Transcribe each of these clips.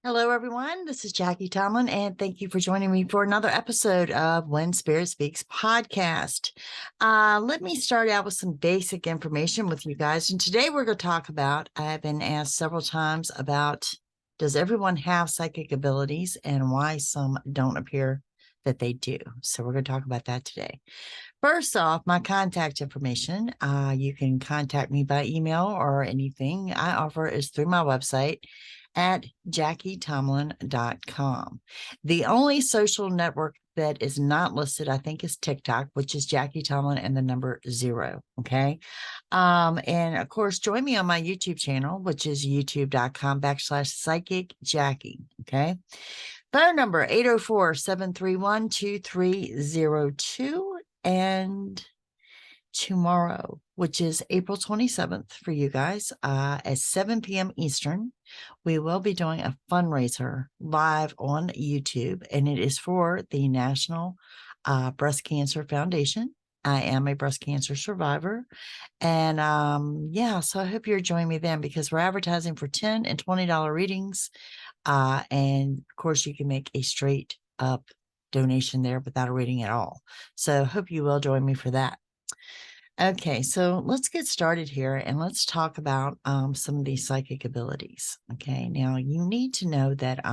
Hello, everyone. This is Jackie-Tomlin, and thank you for joining me for another episode of When Spirit Speaks podcast. Let me start out with some basic information with you guys. And today we're going to talk about, I've been asked several times about, does everyone have psychic abilities and why some don't appear that they do? So we're going to talk about that today. First off, my contact information. You can contact me by email or anything I offer is through my website at JackieTomlin.com. The only social network that is not listed, I think, is TikTok, which is Jackie Tomlin and the number 0. Okay. And of course, join me on my YouTube channel, which is youtube.com/psychicjackie. Okay. Phone number 804-731-2302. And tomorrow, which is April 27th for you guys, at 7 p.m. Eastern, we will be doing a fundraiser live on YouTube, and it is for the National Breast Cancer Foundation. I am a breast cancer survivor. And yeah, so I hope you're joining me then, because we're advertising for $10 and $20 readings. And of course, you can make a straight up donation there without a reading at all. So hope you will join me for that. Okay, so let's get started here and let's talk about some of these psychic abilities. Okay, now you need to know that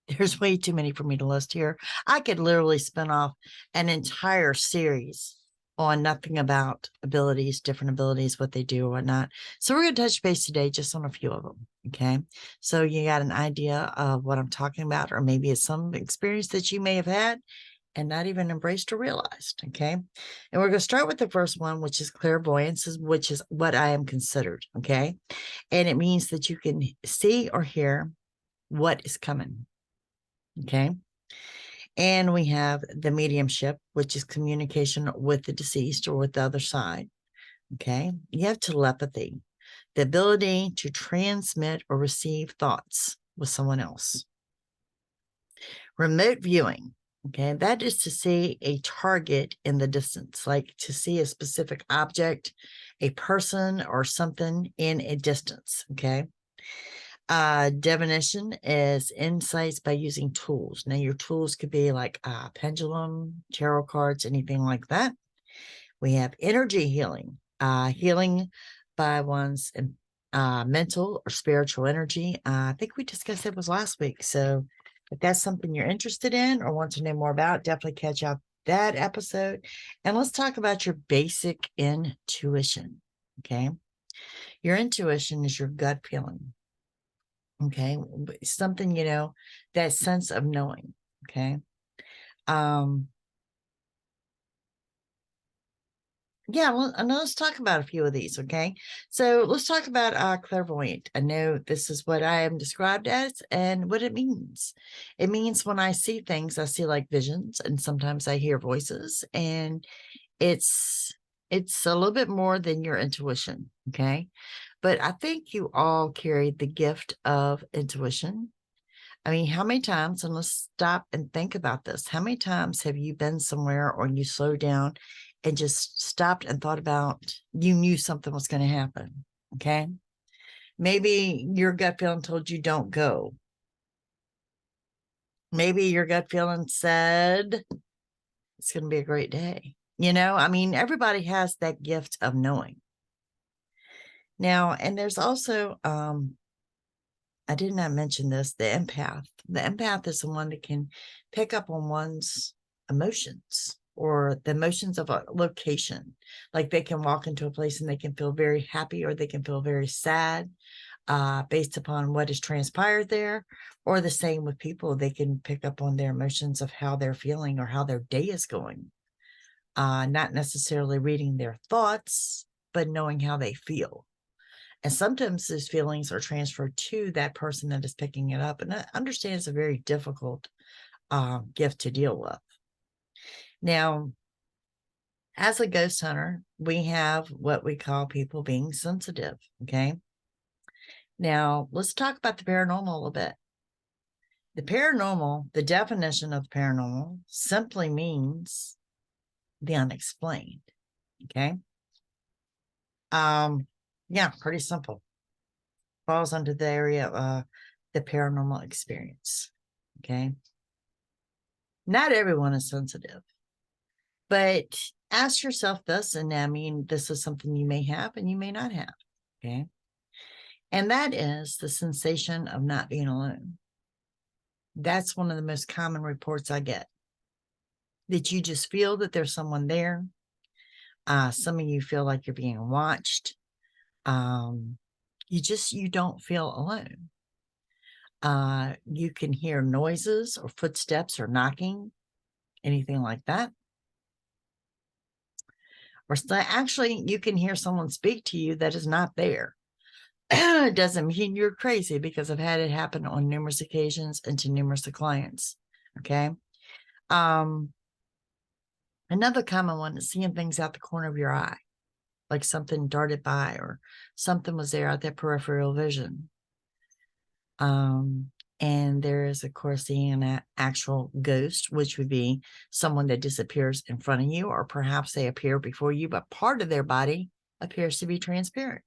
there's way too many for me to list here. I could literally spin off an entire series on nothing about abilities, different abilities, what they do or whatnot. So we're going to touch base today just on a few of them. Okay, so you got an idea of what I'm talking about, or maybe it's some experience that you may have had and not even embraced or realized. Okay. And we're going to start with the first one, which is clairvoyance, which is what I am considered. Okay. And it means that you can see or hear what is coming. Okay. And we have the mediumship, which is communication with the deceased or with the other side. Okay. You have telepathy, the ability to transmit or receive thoughts with someone else. Remote viewing. Okay, that is to see a target in the distance, like to see a specific object, a person, or something in a distance. Okay. Divination is insights by using tools. Now, your tools could be like pendulum, tarot cards, anything like that. We have energy healing, healing by one's mental or spiritual energy. I think we discussed it was last week. So if that's something you're interested in or want to know more about, definitely catch out that episode. And let's talk about your basic intuition. Okay. Your intuition is your gut feeling. Okay. Something, that sense of knowing. Okay. Yeah, well, and let's talk about a few of these, okay? So let's talk about clairvoyant. I know this is what I am described as and what it means. It means when I see things, I see like visions, and sometimes I hear voices, and it's a little bit more than your intuition, okay? But I think you all carry the gift of intuition. I mean, how many times, and let's stop and think about this. How many times have you been somewhere or you slowed down and just stopped and thought about, you knew something was going to happen? Okay. Maybe your gut feeling told you don't go. Maybe your gut feeling said it's going to be a great day. I mean, everybody has that gift of knowing. Now, and there's also, I did not mention this, the empath. The empath is the one that can pick up on one's emotions or the emotions of a location. Like they can walk into a place and they can feel very happy or they can feel very sad based upon what has transpired there. Or the same with people, they can pick up on their emotions of how they're feeling or how their day is going. Not necessarily reading their thoughts, but knowing how they feel. And sometimes those feelings are transferred to that person that is picking it up. And I understand it's a very difficult gift to deal with. Now, as a ghost hunter, we have what we call people being sensitive. Okay. Now, let's talk about the paranormal a little bit. The paranormal, the definition of paranormal simply means the unexplained. Okay. Yeah, pretty simple. falls under the area of the paranormal experience. Okay. Not everyone is sensitive, but ask yourself this, and I mean, this is something you may have and you may not have. Okay. And that is the sensation of not being alone. That's one of the most common reports I get, that you just feel that there's someone there. Some of you feel like you're being watched. You don't feel alone. You can hear noises or footsteps or knocking, anything like that. Or actually, you can hear someone speak to you that is not there. It doesn't mean you're crazy, because I've had it happen on numerous occasions and to numerous clients. Okay. Another common one is seeing things out the corner of your eye, like something darted by or something was there at that peripheral vision. And there is, of course, seeing an actual ghost, which would be someone that disappears in front of you, or perhaps they appear before you, but part of their body appears to be transparent.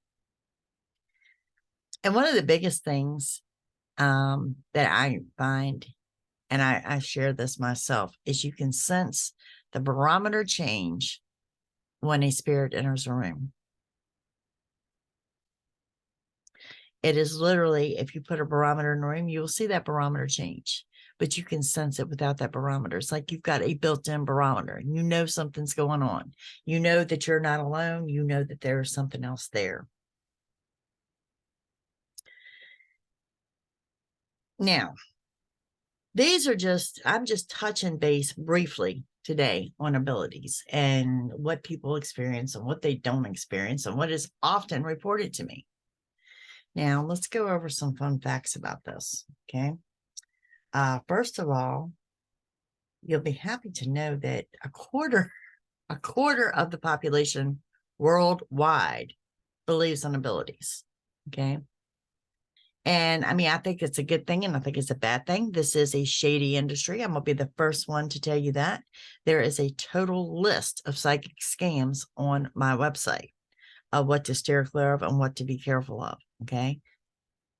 And one of the biggest things that I find, and I share this myself, is you can sense the barometer change when a spirit enters a room. It is literally, if you put a barometer in a room, you will see that barometer change, but you can sense it without that barometer. It's like you've got a built-in barometer. You know something's going on. You know that you're not alone. You know that there is something else there. Now, I'm just touching base briefly today on abilities and what people experience and what they don't experience and what is often reported to me. Now, let's go over some fun facts about this, okay? First of all, you'll be happy to know that a quarter of the population worldwide believes in abilities, okay? And I mean, I think it's a good thing, and I think it's a bad thing. This is a shady industry. I'm going to be the first one to tell you that. There is a total list of psychic scams on my website of what to steer clear of and what to be careful of, okay?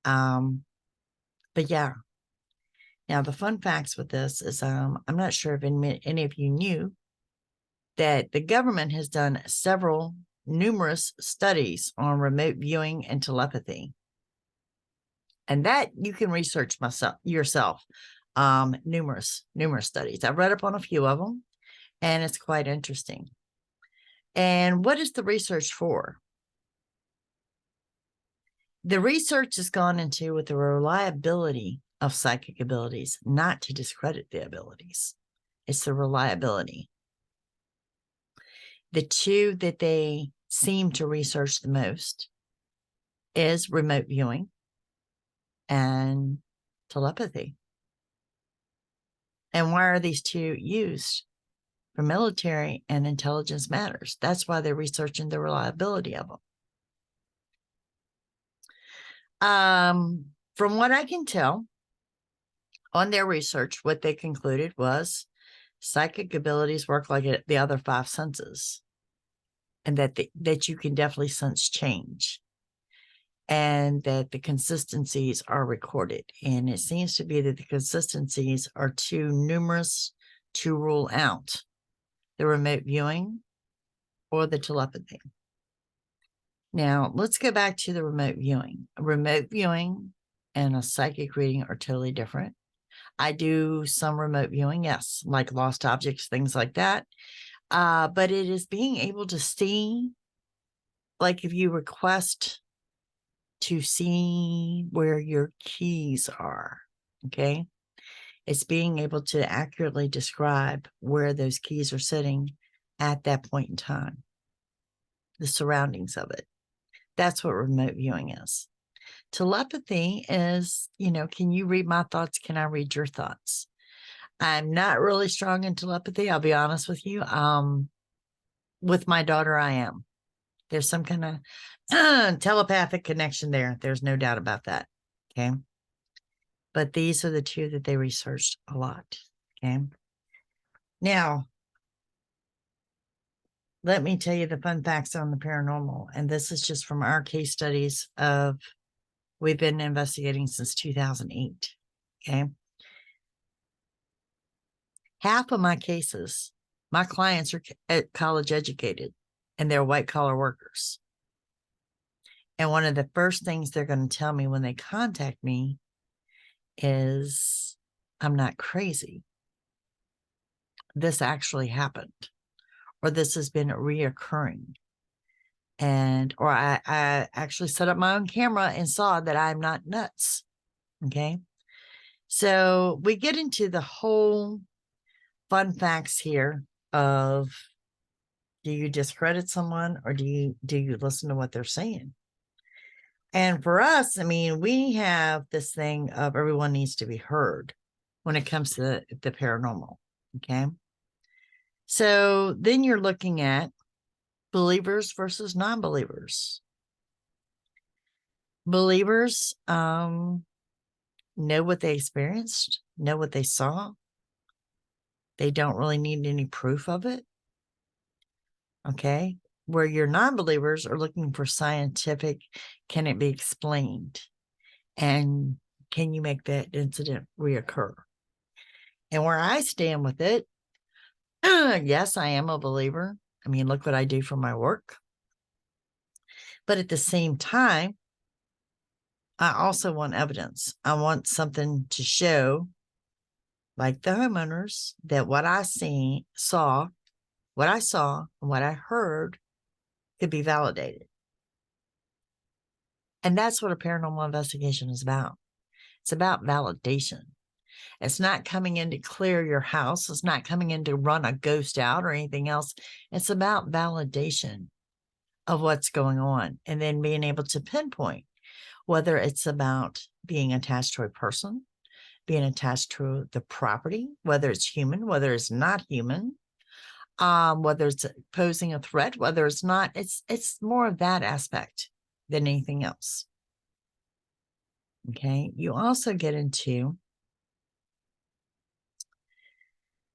But yeah. Now, the fun facts with this is I'm not sure if any of you knew that the government has done numerous studies on remote viewing and telepathy. And that you can research yourself. Numerous studies. I've read up on a few of them, and it's quite interesting. And what is the research for? The research has gone into with the reliability of psychic abilities, not to discredit the abilities. It's the reliability. The two that they seem to research the most is remote viewing and telepathy. And why are these two used? For military and intelligence matters. That's why they're researching the reliability of them. From what I can tell on their research, what they concluded was psychic abilities work like the other five senses, and that you can definitely sense change, and that the consistencies are recorded. And it seems to be that the consistencies are too numerous to rule out the remote viewing or the telepathy. Now, let's go back to the remote viewing. Remote viewing and a psychic reading are totally different. I do some remote viewing, yes, like lost objects, things like that. But it is being able to see, like if you request to see where your keys are, okay? It's being able to accurately describe where those keys are sitting at that point in time, the surroundings of it. That's what remote viewing is. Telepathy is, can you read my thoughts? Can I read your thoughts? I'm not really strong in telepathy, I'll be honest with you. With my daughter, I am. There's some kind of telepathic connection there. There's no doubt about that. Okay. But these are the two that they researched a lot. Okay. Now, let me tell you the fun facts on the paranormal. And this is just from our case studies of We've been investigating since 2008. Okay. Half of my cases, my clients are college educated and they're white collar workers. And one of the first things they're going to tell me when they contact me is, I'm not crazy. This actually happened, or this has been reoccurring. And, or I actually set up my own camera and saw that I'm not nuts. Okay. So we get into the whole fun facts here of, do you discredit someone or do you listen to what they're saying? And for us, I mean, we have this thing of everyone needs to be heard when it comes to the paranormal. Okay. So then you're looking at believers versus non-believers. Believers know what they experienced, know what they saw. They don't really need any proof of it. Okay. Where your non-believers are looking for scientific, can it be explained? And can you make that incident reoccur? And where I stand with it, yes, I am a believer. I mean, look what I do for my work. But at the same time, I also want evidence. I want something to show, like the homeowners, that what I saw, and what I heard could be validated. And that's what a paranormal investigation is about. It's about validation. It's not coming in to clear your house. It's not coming in to run a ghost out or anything else. It's about validation of what's going on, and then being able to pinpoint whether it's about being attached to a person, being attached to the property, whether it's human, whether it's not human, whether it's posing a threat, whether it's not. It's more of that aspect than anything else. Okay. You also get into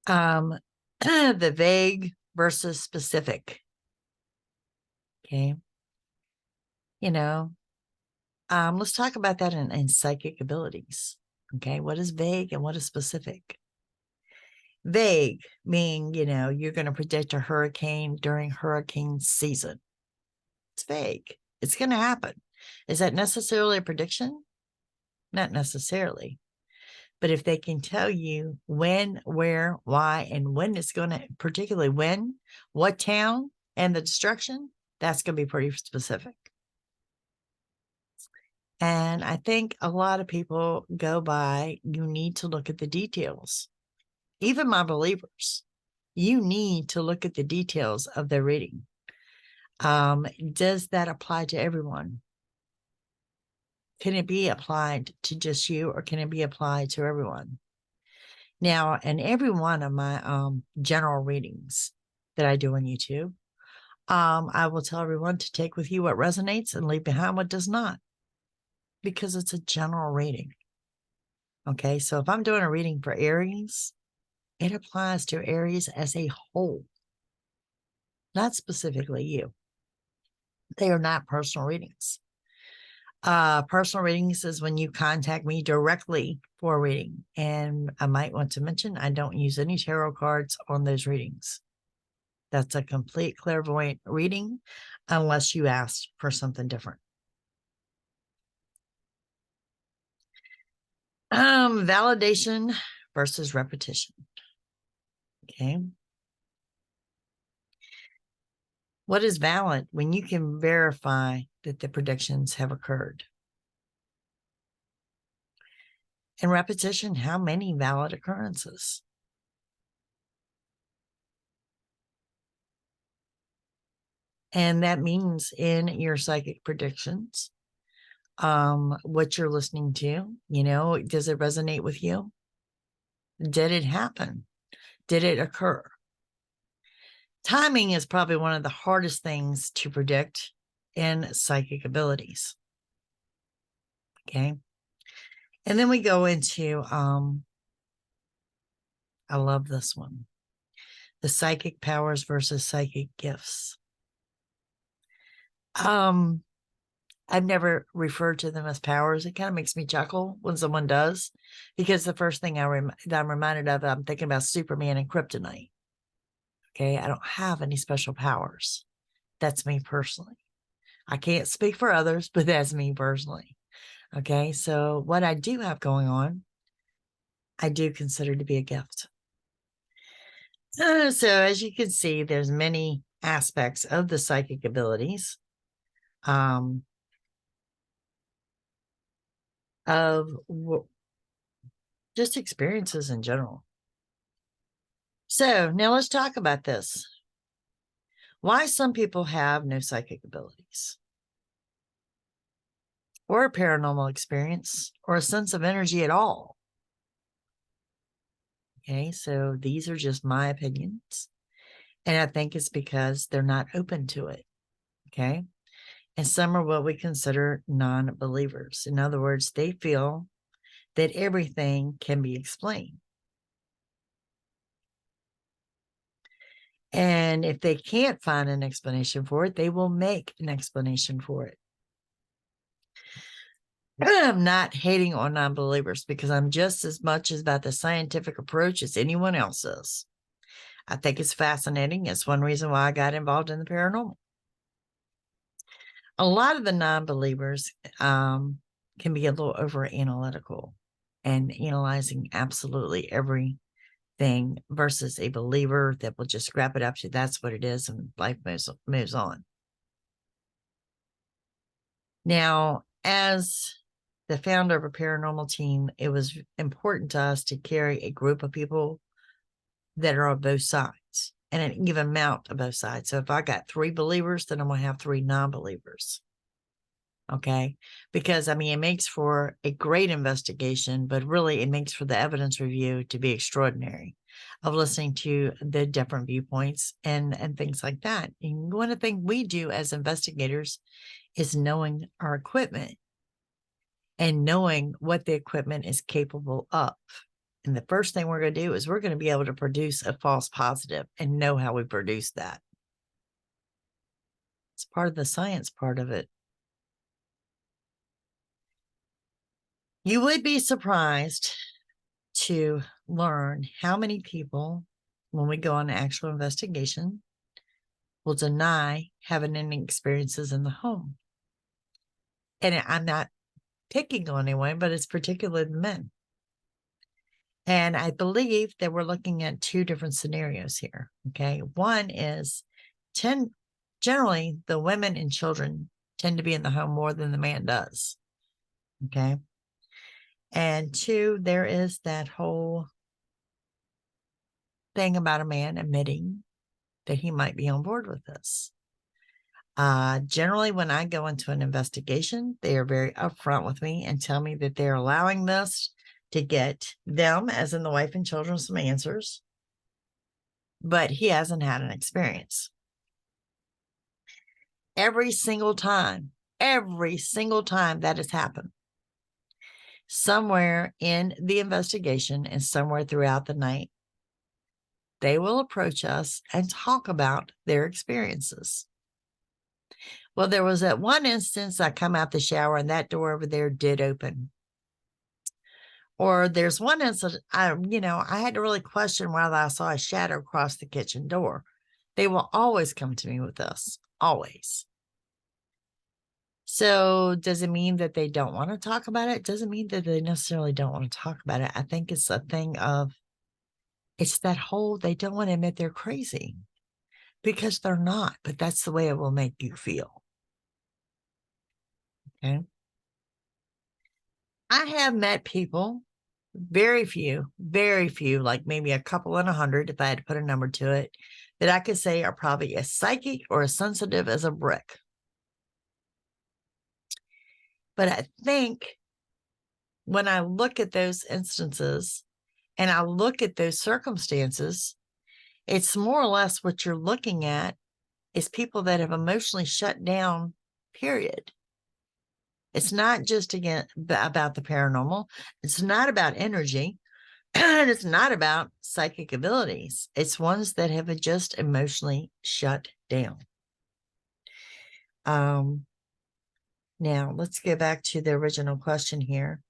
the vague versus specific. Okay. You know, let's talk about that in psychic abilities. Okay. What is vague and what is specific? Vague, meaning, you're going to predict a hurricane during hurricane season. It's vague. It's going to happen. Is that necessarily a prediction? Not necessarily. But if they can tell you when, where, why, and when it's going to, particularly when, what town, and the destruction, that's going to be pretty specific. And I think a lot of people go by, you need to look at the details. Even my believers, you need to look at the details of their reading. Does that apply to everyone? Can it be applied to just you, or can it be applied to everyone? Now, in every one of my general readings that I do on YouTube, I will tell everyone to take with you what resonates and leave behind what does not, because it's a general reading. Okay, so if I'm doing a reading for Aries, it applies to Aries as a whole, not specifically you. They are not personal readings. Personal readings is when you contact me directly for a reading. And I might want to mention, I don't use any tarot cards on those readings. That's a complete clairvoyant reading unless you ask for something different. Validation versus repetition. Okay. What is valid? When you can verify that the predictions have occurred. And repetition, how many valid occurrences? And that means in your psychic predictions, what you're listening to, does it resonate with you? Did it happen? Did it occur? Timing is probably one of the hardest things to predict in psychic abilities. Okay. And then we go into, I love this one, the psychic powers versus psychic gifts. I've never referred to them as powers. It kind of makes me chuckle when someone does, because the first thing that I'm reminded of, I'm thinking about Superman and kryptonite. Okay, I don't have any special powers. That's me personally. I can't speak for others, but that's me personally. Okay, so what I do have going on, I do consider to be a gift. So as you can see, there's many aspects of the psychic abilities. Of just experiences in general. So now let's talk about this. Why some people have no psychic abilities, or a paranormal experience, or a sense of energy at all. Okay, so these are just my opinions. And I think it's because they're not open to it. Okay. And some are what we consider non-believers. In other words, they feel that everything can be explained. And if they can't find an explanation for it, they will make an explanation for it. I'm not hating on non-believers, because I'm just as much about the scientific approach as anyone else is. I think it's fascinating. It's one reason why I got involved in the paranormal. A lot of the non-believers can be a little over analytical and analyzing absolutely everything, versus a believer that will just scrap it up to that's what it is and life moves on. Now, as the founder of a paranormal team, it was important to us to carry a group of people that are on both sides, and an even amount of both sides. So if I got 3 believers, then I'm going to have 3 non-believers. Okay. Because I mean, it makes for a great investigation, but really it makes for the evidence review to be extraordinary, of listening to the different viewpoints and things like that. And one of the things we do as investigators is knowing our equipment and knowing what the equipment is capable of. And the first thing we're going to do is we're going to be able to produce a false positive and know how we produce that. It's part of the science part of it. You would be surprised to learn how many people, when we go on an actual investigation, will deny having any experiences in the home. And I'm not picking on anyone, but it's particularly the men. And I believe that we're looking at 2 different scenarios here. Okay. One is generally the women and children tend to be in the home more than the man does. Okay. And 2, there is that whole thing about a man admitting that he might be on board with this. Generally, when I go into an investigation, they are very upfront with me and tell me that they're allowing this to get them, as in the wife and children, some answers, but he hasn't had an experience. Every single time that has happened, somewhere in the investigation and somewhere throughout the night, they will approach us and talk about their experiences. Well, there was that one instance I come out the shower and that door over there did open. Or there's one incident, I had to really question whether I saw a shadow cross the kitchen door. They will always come to me with this, always. So does it mean that they don't want to talk about it? It doesn't mean that they necessarily don't want to talk about it. I think it's a thing of, it's that whole, they don't want to admit they're crazy, because they're not, but that's the way it will make you feel. Okay. I have met people, very few, like maybe a couple in 100, if I had to put a number to it, that I could say are probably as psychic or as sensitive as a brick. But I think when I look at those instances and I look at those circumstances, it's more or less what you're looking at is people that have emotionally shut down, period. It's not just again about the paranormal. It's not about energy. And it's not about psychic abilities. It's ones that have just emotionally shut down. Now, let's go back to the original question here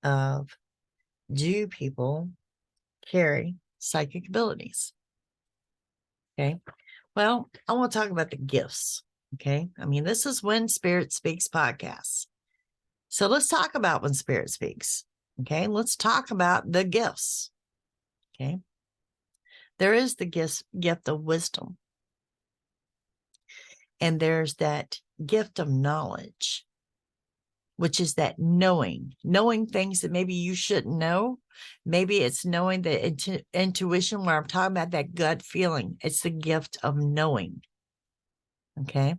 of, do people carry psychic abilities? Okay. Well, I want to talk about the gifts. Okay. I mean, this is When Spirit Speaks podcast. So let's talk about When Spirit Speaks. Okay. Let's talk about the gifts. Okay. There is the gift of wisdom. And there's that gift of knowledge, which is that knowing things that maybe you shouldn't know. Maybe it's knowing the intuition, where I'm talking about that gut feeling. It's the gift of knowing. Okay.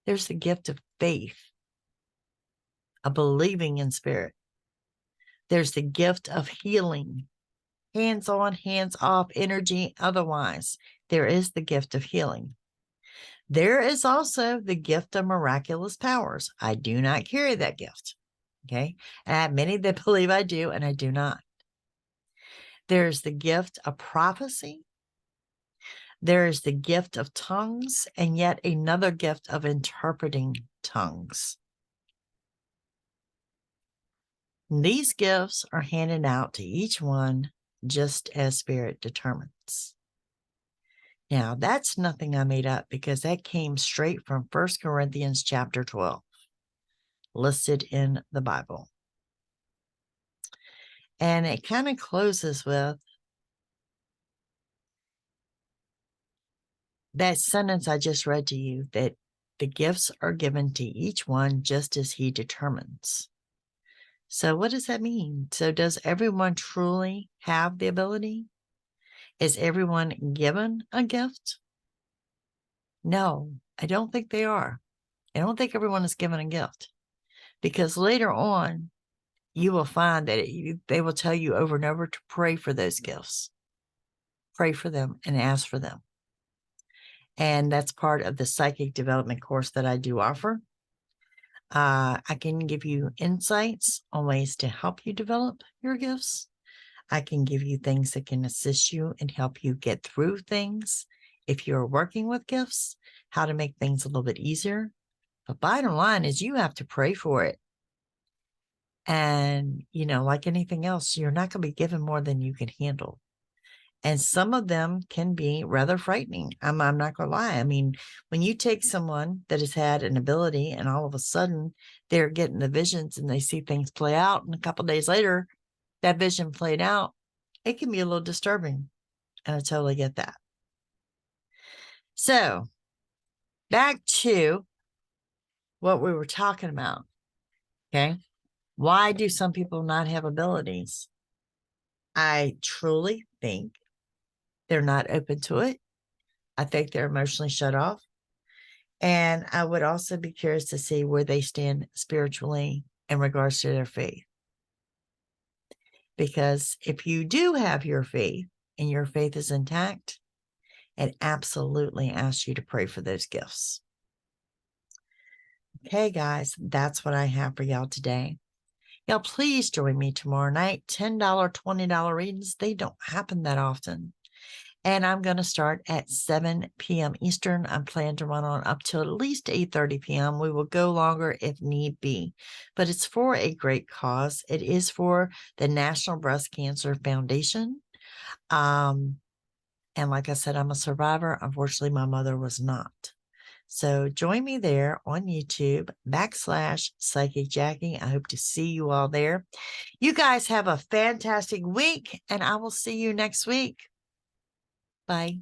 There's the gift of faith, of believing in spirit. There's the gift of healing, hands on, hands off, energy, otherwise. There is the gift of healing. There is also the gift of miraculous powers. I do not carry that gift. Okay. And I have many that believe I do, and I do not. There's the gift of prophecy. There is the gift of tongues, and yet another gift of interpreting tongues. These gifts are handed out to each one just as spirit determines. Now, that's nothing I made up, because that came straight from 1 Corinthians chapter 12, listed in the Bible. And it kind of closes with that sentence I just read to you, that the gifts are given to each one just as he determines. So what does that mean? So does everyone truly have the ability? Is everyone given a gift? No, I don't think they are. I don't think everyone is given a gift, because later on, you will find that they will tell you over and over to pray for those gifts. Pray for them and ask for them. And that's part of the psychic development course that I do offer. I can give you insights on ways to help you develop your gifts. I can give you things that can assist you and help you get through things. If you're working with gifts, how to make things a little bit easier. But bottom line is, you have to pray for it. And, like anything else, you're not going to be given more than you can handle. And some of them can be rather frightening. I'm not going to lie. I mean, when you take someone that has had an ability and all of a sudden they're getting the visions and they see things play out, and a couple of days later, that vision played out, it can be a little disturbing. And I totally get that. So back to what we were talking about. Okay. Why do some people not have abilities? I truly think they're not open to it. I think they're emotionally shut off. And I would also be curious to see where they stand spiritually in regards to their faith. Because if you do have your faith and your faith is intact, it absolutely asks you to pray for those gifts. Okay, guys, that's what I have for y'all today. Y'all, please join me tomorrow night. $10, $20 readings. They don't happen that often. And I'm going to start at 7 p.m. Eastern. I'm planning to run on up till at least 8:30 p.m. We will go longer if need be. But it's for a great cause. It is for the National Breast Cancer Foundation. And like I said, I'm a survivor. Unfortunately, my mother was not. So join me there on YouTube, /Psychic Jackie. I hope to see you all there. You guys have a fantastic week, and I will see you next week. Bye.